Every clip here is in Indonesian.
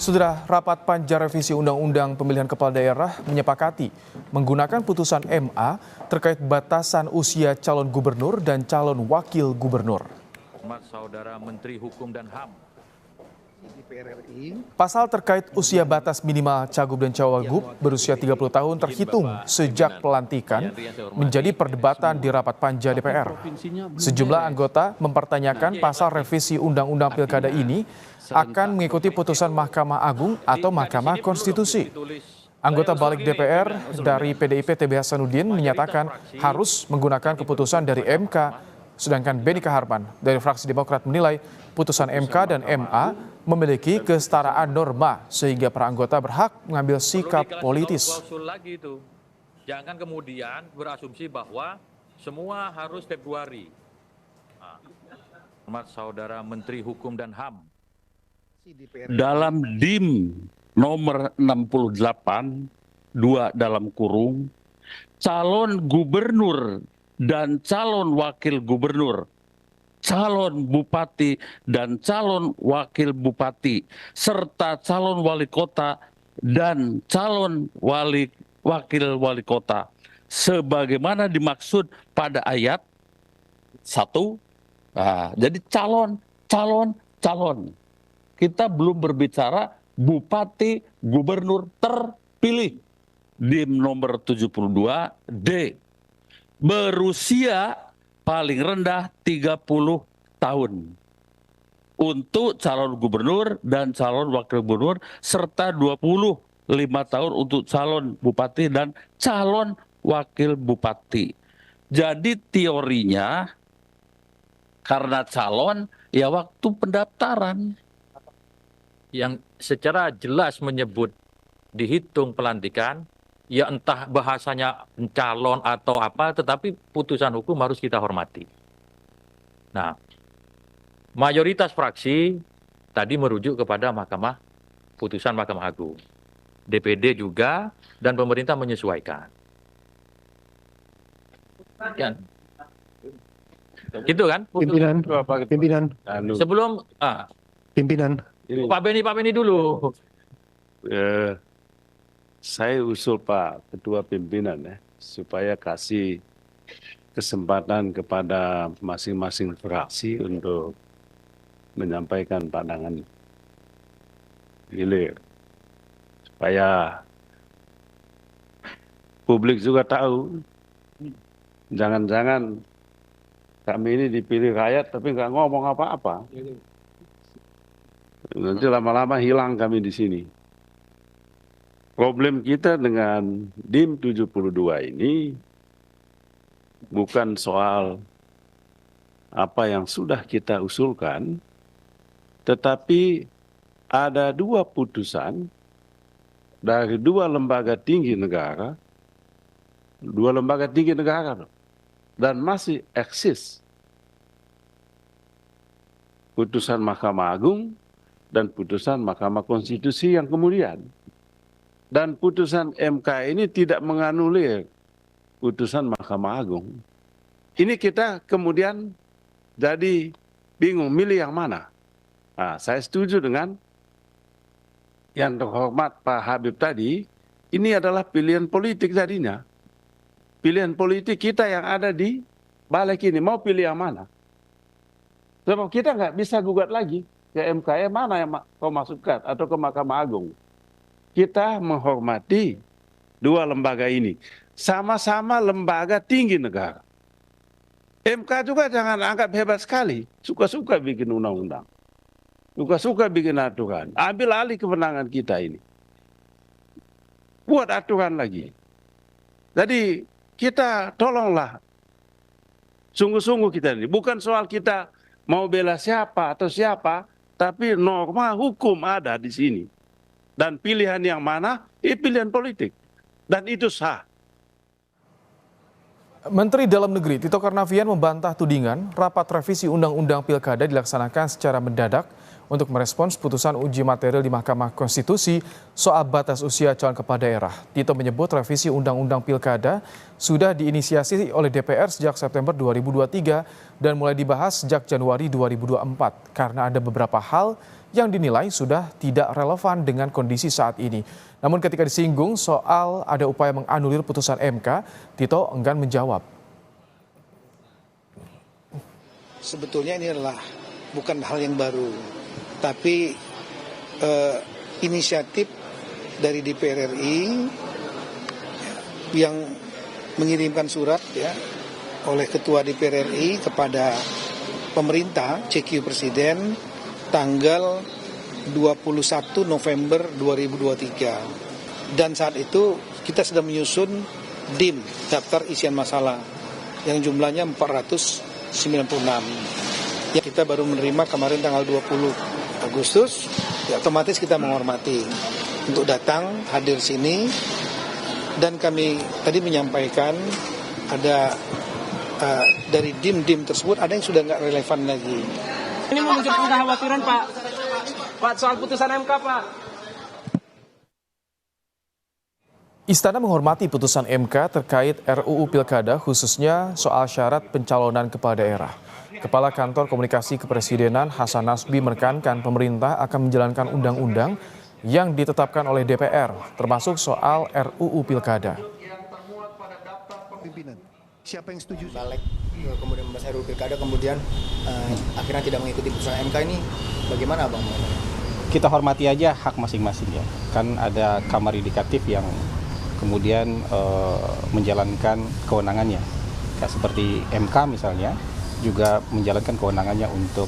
Saudara, rapat panja revisi Undang-Undang Pemilihan Kepala Daerah menyepakati menggunakan putusan MA terkait batasan usia calon gubernur dan calon wakil gubernur. Saudara Menteri Hukum dan HAM. Pasal terkait usia batas minimal cagup dan cawagup berusia 30 tahun terhitung sejak pelantikan menjadi perdebatan di rapat panja DPR. Sejumlah anggota mempertanyakan pasal revisi Undang-Undang Pilkada ini akan mengikuti putusan Mahkamah Agung atau Mahkamah Konstitusi. Anggota balik DPR dari PDIP TB Hasanuddin menyatakan harus menggunakan keputusan dari MK, sedangkan Benny Kaharman dari fraksi Demokrat menilai putusan MK dan MA memiliki kesetaraan norma sehingga para anggota berhak mengambil sikap politis. Jangan kemudian berasumsi bahwa semua harus Februari. Saudara Menteri Hukum dan HAM. Dalam DIM nomor 68, 2 dalam kurung, calon gubernur dan calon wakil gubernur, calon bupati dan calon wakil bupati, serta calon wali kota dan calon wakil wali kota, sebagaimana dimaksud pada ayat 1. Nah, jadi calon. Kita belum berbicara bupati gubernur terpilih. DIM nomor 72D. Berusia paling rendah 30 tahun. Untuk calon gubernur dan calon wakil gubernur serta 25 tahun untuk calon bupati dan calon wakil bupati. Jadi teorinya karena calon ya waktu pendaftaran Yang secara jelas menyebut dihitung pelantikan, ya entah bahasanya calon atau apa, tetapi putusan hukum harus kita hormati. Nah, mayoritas fraksi tadi merujuk kepada putusan Mahkamah Agung. DPD juga dan pemerintah menyesuaikan. Kan? Gitu kan? Pimpinan. Sebelum Pimpinan. Pak Benny dulu. Saya usul Pak Ketua Pimpinan ya, supaya kasih kesempatan kepada masing-masing fraksi untuk menyampaikan pandangan gilir. Supaya publik juga tahu, jangan-jangan kami ini dipilih rakyat tapi nggak ngomong apa-apa. Nanti lama-lama hilang kami di sini. Problem kita dengan DIM 72 ini bukan soal apa yang sudah kita usulkan, tetapi ada 2 putusan dari 2 lembaga tinggi negara, 2 lembaga tinggi negara dan masih eksis. Putusan Mahkamah Agung dan putusan Mahkamah Konstitusi yang kemudian. Dan putusan MK ini tidak menganulir putusan Mahkamah Agung. Ini kita kemudian jadi bingung milih yang mana. Nah, saya setuju dengan yang terhormat Pak Habib tadi, ini adalah pilihan politik tadinya. Pilihan politik kita yang ada di balik ini, mau pilih yang mana? Sebab kita nggak bisa gugat lagi ke MK, mana yang kau masukkan atau ke Mahkamah Agung. Kita menghormati 2 lembaga ini. Sama-sama lembaga tinggi negara. MK juga jangan anggap hebat sekali. Suka-suka bikin undang-undang. Suka-suka bikin aturan. Ambil alih kewenangan kita ini. Buat aturan lagi. Jadi kita tolonglah. Sungguh-sungguh kita ini. Bukan soal kita mau bela siapa atau siapa. Tapi norma hukum ada di sini. Dan pilihan yang mana? Pilihan politik. Dan itu sah. Menteri Dalam Negeri Tito Karnavian membantah tudingan rapat revisi Undang-Undang Pilkada dilaksanakan secara mendadak untuk merespons putusan uji material di Mahkamah Konstitusi soal batas usia calon kepala daerah. Tito menyebut revisi Undang-Undang Pilkada sudah diinisiasi oleh DPR sejak September 2023 dan mulai dibahas sejak Januari 2024 karena ada beberapa hal yang dinilai sudah tidak relevan dengan kondisi saat ini. Namun ketika disinggung soal ada upaya menganulir putusan MK, Tito enggan menjawab. Sebetulnya ini adalah bukan hal yang baru, tapi inisiatif dari DPR RI yang mengirimkan surat oleh Ketua DPR RI kepada pemerintah CQ Presiden tanggal 21 November 2023. Dan saat itu kita sedang menyusun DIM, daftar isian masalah, yang jumlahnya 496. Ya, kita baru menerima kemarin tanggal 20 Agustus, ya otomatis kita menghormati untuk datang hadir sini, dan kami tadi menyampaikan ada dari DIM tersebut ada yang sudah nggak relevan lagi. Ini memunculkan kekhawatiran Pak soal putusan MK Pak. Istana menghormati putusan MK terkait RUU Pilkada, khususnya soal syarat pencalonan kepala daerah. Kepala Kantor Komunikasi Kepresidenan Hasan Nasbi menekankan pemerintah akan menjalankan undang-undang yang ditetapkan oleh DPR, termasuk soal RUU Pilkada. Pimpinan, siapa yang setuju? Balik kemudian membahas RUU Pilkada, kemudian akhirnya tidak mengikuti putusan MK ini, bagaimana Bang? Kita hormati aja hak masing-masing ya. Kan ada Kamar Yudikatif yang kemudian menjalankan kewenangannya. Kayak seperti MK misalnya, juga menjalankan kewenangannya untuk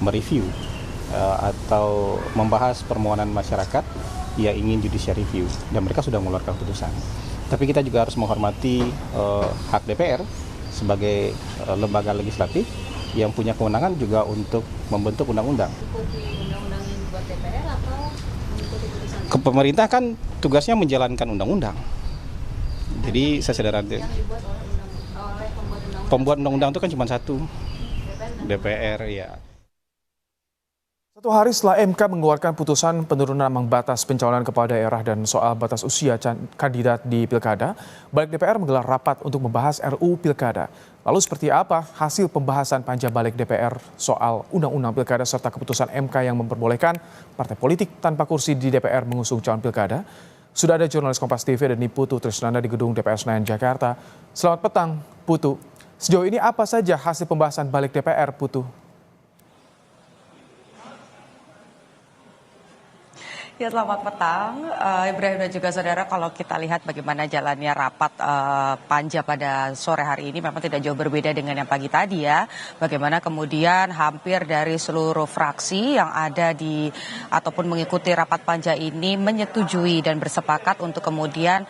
mereview atau membahas permohonan masyarakat yang ingin judicial review, dan mereka sudah mengeluarkan putusan. Tapi kita juga harus menghormati hak DPR sebagai lembaga legislatif yang punya kewenangan juga untuk membentuk undang-undang. Undang-undang yang dibuat DPR atau mengikuti putusan? Pemerintah kan tugasnya menjalankan undang-undang. Jadi saya sederhana. Yang dibuat oleh pembuat undang-undang itu kan cuma satu, DPR ya. Satu hari setelah MK mengeluarkan putusan penurunan ambang batas pencalonan kepala daerah dan soal batas usia kandidat di Pilkada, Balik DPR menggelar rapat untuk membahas RUU Pilkada. Lalu seperti apa hasil pembahasan panja Balik DPR soal Undang-Undang Pilkada serta keputusan MK yang memperbolehkan partai politik tanpa kursi di DPR mengusung calon Pilkada? Sudah ada jurnalis Kompas TV dan Putu Trisnanda di gedung DPR Senayan, Jakarta. Selamat petang, Putu. Sejauh ini apa saja hasil pembahasan Balik DPR, Putu? Ya, selamat petang, Ibrahim dan juga saudara. Kalau kita lihat bagaimana jalannya rapat panja pada sore hari ini, memang tidak jauh berbeda dengan yang pagi tadi ya. Bagaimana kemudian hampir dari seluruh fraksi yang ada di ataupun mengikuti rapat panja ini menyetujui dan bersepakat untuk kemudian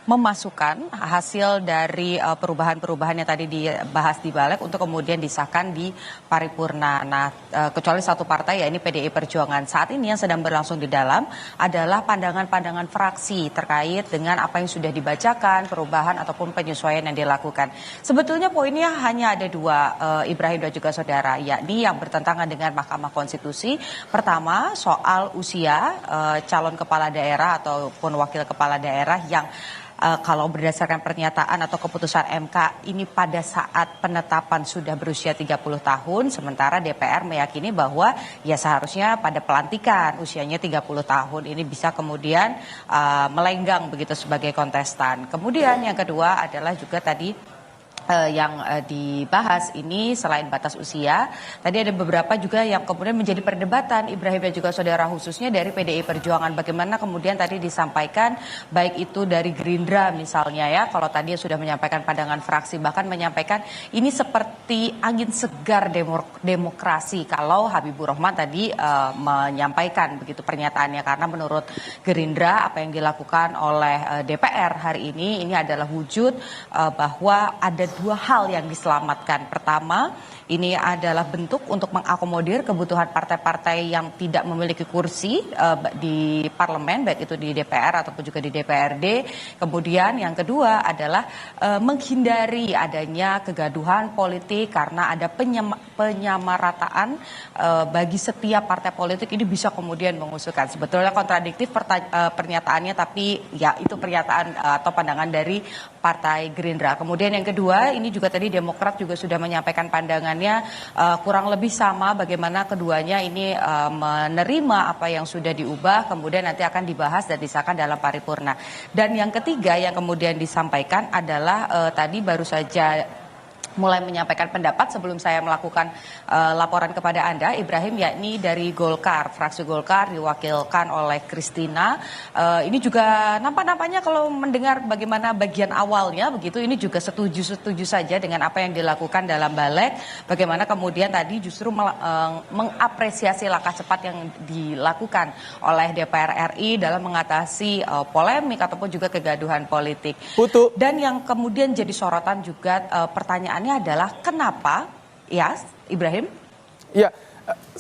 memasukkan hasil dari perubahan-perubahan yang tadi dibahas di Balik untuk kemudian disahkan di paripurna. Nah, kecuali satu partai, ya ini PDI Perjuangan. Saat ini yang sedang berlangsung di dalam adalah pandangan-pandangan fraksi terkait dengan apa yang sudah dibacakan, perubahan ataupun penyesuaian yang dilakukan. Sebetulnya poinnya hanya ada dua, Ibrahim dan juga saudara, yakni yang bertentangan dengan Mahkamah Konstitusi. Pertama, soal usia calon kepala daerah ataupun wakil kepala daerah yang kalau berdasarkan pernyataan atau keputusan MK ini pada saat penetapan sudah berusia 30 tahun, sementara DPR meyakini bahwa ya seharusnya pada pelantikan usianya 30 tahun ini bisa kemudian melenggang begitu sebagai kontestan. Kemudian yang kedua adalah juga tadi yang dibahas ini selain batas usia, tadi ada beberapa juga yang kemudian menjadi perdebatan, Ibrahim dan juga saudara, khususnya dari PDI Perjuangan. Bagaimana kemudian tadi disampaikan baik itu dari Gerindra misalnya ya, kalau tadi sudah menyampaikan pandangan fraksi, bahkan menyampaikan ini seperti angin segar demokrasi kalau Habibur Rahman tadi menyampaikan begitu pernyataannya, karena menurut Gerindra apa yang dilakukan oleh DPR hari ini adalah wujud bahwa ada dua hal yang diselamatkan. Pertama, ini adalah bentuk untuk mengakomodir kebutuhan partai-partai yang tidak memiliki kursi di parlemen, baik itu di DPR ataupun juga di DPRD. Kemudian yang kedua adalah menghindari adanya kegaduhan politik karena ada penyamarataan bagi setiap partai politik ini bisa kemudian mengusulkan. Sebetulnya kontradiktif pernyataannya, tapi ya itu pernyataan atau pandangan dari Partai Gerindra. Kemudian yang kedua, ini juga tadi Demokrat juga sudah menyampaikan pandangannya kurang lebih sama bagaimana keduanya ini menerima apa yang sudah diubah, kemudian nanti akan dibahas dan disahkan dalam paripurna. Dan yang ketiga yang kemudian disampaikan adalah tadi baru saja mulai menyampaikan pendapat sebelum saya melakukan laporan kepada Anda, Ibrahim, yakni dari Golkar, fraksi Golkar diwakilkan oleh Kristina. Ini juga nampaknya kalau mendengar bagaimana bagian awalnya begitu, ini juga setuju saja dengan apa yang dilakukan dalam balik. Bagaimana kemudian tadi justru mengapresiasi langkah cepat yang dilakukan oleh DPR RI dalam mengatasi polemik ataupun juga kegaduhan politik. Dan yang kemudian jadi sorotan juga pertanyaan adalah kenapa, ya Ibrahim? Ya,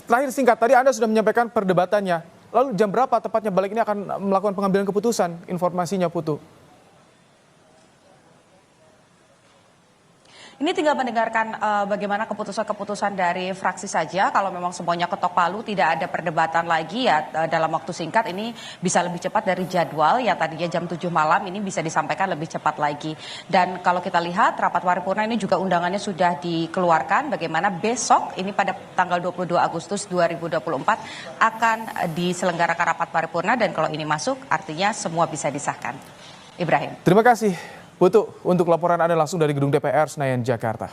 terakhir singkat, tadi Anda sudah menyampaikan perdebatannya. Lalu jam berapa tepatnya balik ini akan melakukan pengambilan keputusan? Informasinya, Putu. Ini tinggal mendengarkan bagaimana keputusan-keputusan dari fraksi saja. Kalau memang semuanya ketok palu, tidak ada perdebatan lagi ya dalam waktu singkat ini bisa lebih cepat dari jadwal yang tadinya jam 7 malam ini bisa disampaikan lebih cepat lagi. Dan kalau kita lihat rapat paripurna ini juga undangannya sudah dikeluarkan bagaimana besok ini pada tanggal 22 Agustus 2024 akan diselenggarakan rapat paripurna dan kalau ini masuk artinya semua bisa disahkan. Ibrahim. Terima kasih, Putu, untuk laporan Anda langsung dari Gedung DPR Senayan, Jakarta.